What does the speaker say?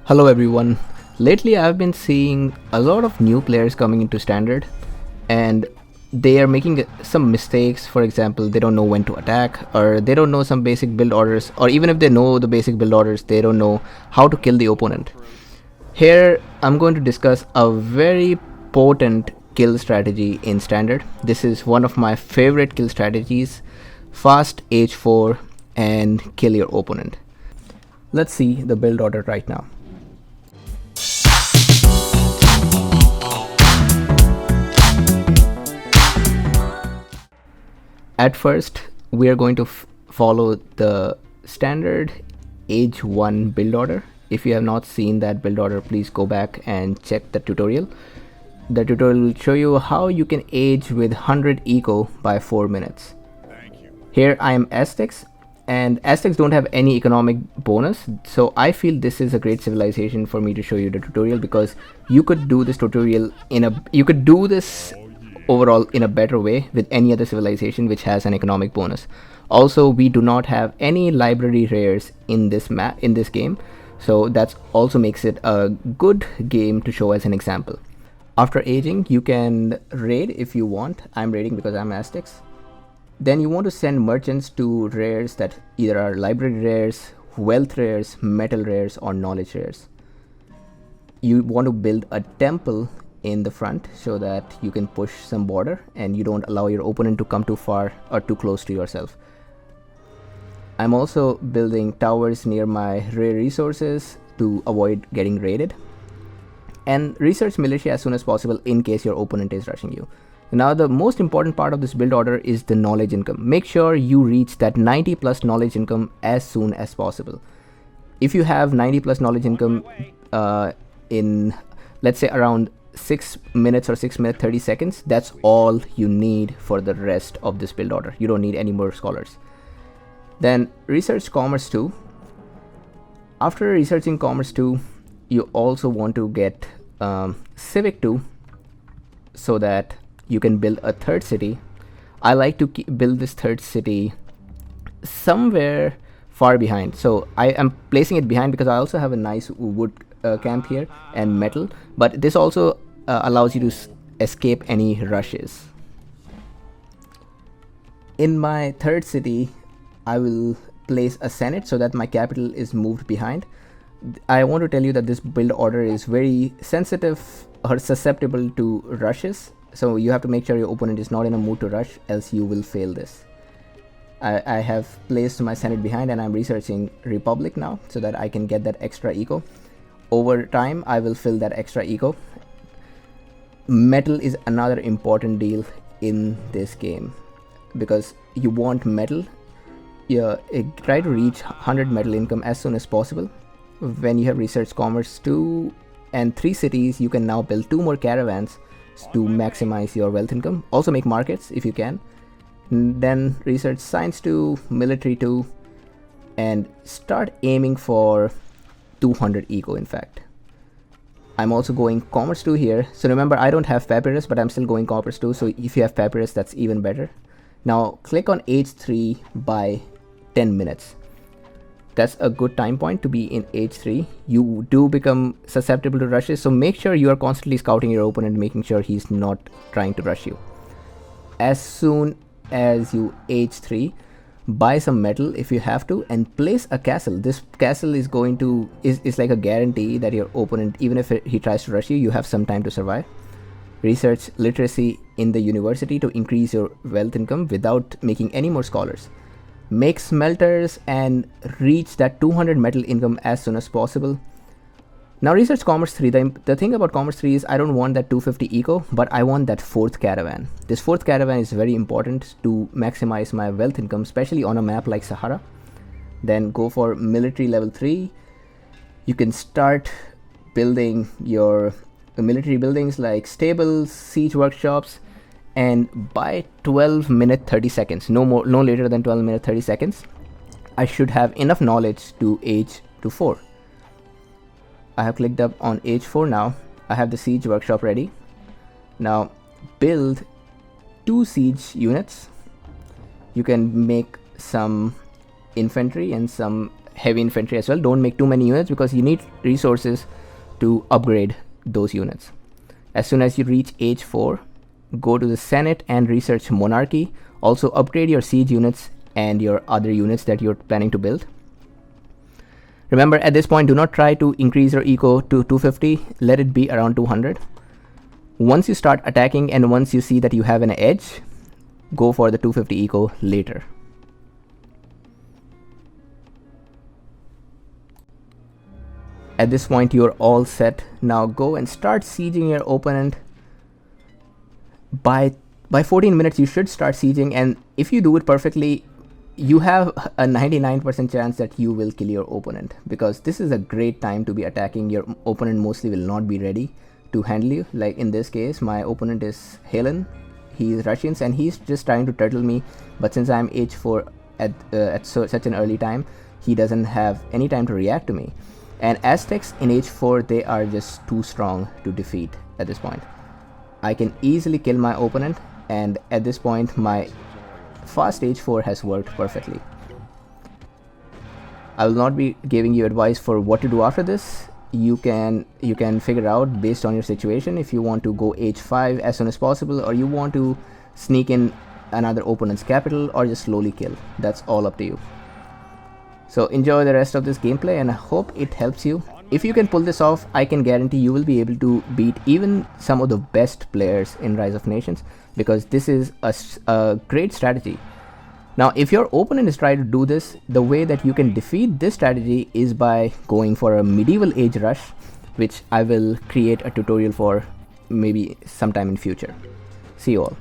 Hello everyone. Lately I've been seeing a lot of new players coming into standard and they are making some mistakes. For example, they don't know when to attack, or they don't know some basic build orders, or even if they know the basic build orders, they don't know how to kill the opponent. Here I'm going to discuss a very potent kill strategy in standard. This is one of my favorite kill strategies: fast H4 and kill your opponent. Let's see the build order right now. At first, we are going to follow the standard age 1 build order. If you have not seen that build order, please go back and check the tutorial. The tutorial will show you how you can age with 100 eco by 4 minutes. Here I am Aztecs, and Aztecs don't have any economic bonus, so I feel this is a great civilization for me to show you the tutorial, because you could do this tutorial overall in a better way with any other civilization which has an economic bonus. Also, we do not have any library rares in this game, so that also makes it a good game to show as an example. After aging, you can raid if you want. I'm raiding because I'm Aztecs. Then you want to send merchants to rares that either are library rares, wealth rares, metal rares, or knowledge rares. You want to build a temple in the front so that you can push some border and you don't allow your opponent to come too far or too close to yourself. I'm also building towers near my rare resources to avoid getting raided, and research militia as soon as possible in case your opponent is rushing you. Now, the most important part of this build order is the knowledge income. Make sure you reach that 90 plus knowledge income as soon as possible. If you have 90 plus knowledge income in, let's say, around 6 minutes or 6 minutes 30 seconds, that's all you need for the rest of this build order. You don't need any more scholars. Then research commerce 2. After researching commerce 2, you also want to get civic 2 so that you can build a third city. I like to build this third city somewhere far behind, so I am placing it behind because I also have a nice wood camp here and metal, but this also allows you to escape any rushes. In my third city, I will place a senate so that my capital is moved behind. I want to tell you that this build order is very sensitive or susceptible to rushes, so you have to make sure your opponent is not in a mood to rush, else you will fail this. I have placed my senate behind and I'm researching republic now so that I can get that extra eco. Over time, I will fill that extra eco. Metal is another important deal in this game because you want metal. Try to reach 100 metal income as soon as possible. When you have research commerce 2 and 3 cities, you can now build 2 more caravans to maximize your wealth income. Also make markets if you can. Then research science 2, military 2, and start aiming for 200 eco. In fact, I'm also going commerce 2 here. So remember, I don't have papyrus, but I'm still going commerce 2. So if you have papyrus, that's even better. Now click on H3 by 10 minutes. That's a good time point to be in H3. You do become susceptible to rushes, so make sure you are constantly scouting your opponent, making sure he's not trying to rush you. As soon as you H3, buy some metal if you have to and place a castle. This castle is like a guarantee that your opponent, even if he tries to rush you, you have some time to survive. Research literacy in the university to increase your wealth income without making any more scholars. Make smelters and reach that 200 metal income as soon as possible. Now research commerce 3. The thing about commerce 3 is I don't want that 250 eco, but I want that 4th caravan. This 4th caravan is very important to maximize my wealth income, especially on a map like Sahara. Then go for military level 3. You can start building your military buildings like stables, siege workshops, and by 12 minute 30 seconds, no later than 12 minute 30 seconds, I should have enough knowledge to age to 4. I have clicked up on age 4 now. I have the siege workshop ready. Now build 2 siege units. You can make some infantry and some heavy infantry as well. Don't make too many units because you need resources to upgrade those units. As soon as you reach age 4, go to the Senate and research monarchy. Also upgrade your siege units and your other units that you're planning to build. Remember, at this point, do not try to increase your eco to 250. Let it be around 200. Once you start attacking and once you see that you have an edge, go for the 250 eco later. At this point, you're all set. Now go and start sieging your opponent. By 14 minutes, you should start sieging, and if you do it perfectly, you have a 99% chance that you will kill your opponent, because this is a great time to be attacking. Your opponent mostly will not be ready to handle you. Like in this case, my opponent is Helen. He's Russians and he's just trying to turtle me, but since I'm age 4 at such an early time, he doesn't have any time to react to me. And Aztecs in age 4, they are just too strong to defeat at this point. I can easily kill my opponent, and at this point my fast age 4 has worked perfectly. I will not be giving you advice for what to do after this. You can figure out based on your situation if you want to go age 5 as soon as possible, or you want to sneak in another opponent's capital, or just slowly kill. That's all up to you. So enjoy the rest of this gameplay and I hope it helps you. If you can pull this off, I can guarantee you will be able to beat even some of the best players in Rise of Nations, because this is a great strategy. Now, if your opponent is trying to do this, the way that you can defeat this strategy is by going for a medieval age rush, which I will create a tutorial for maybe sometime in future. See you all.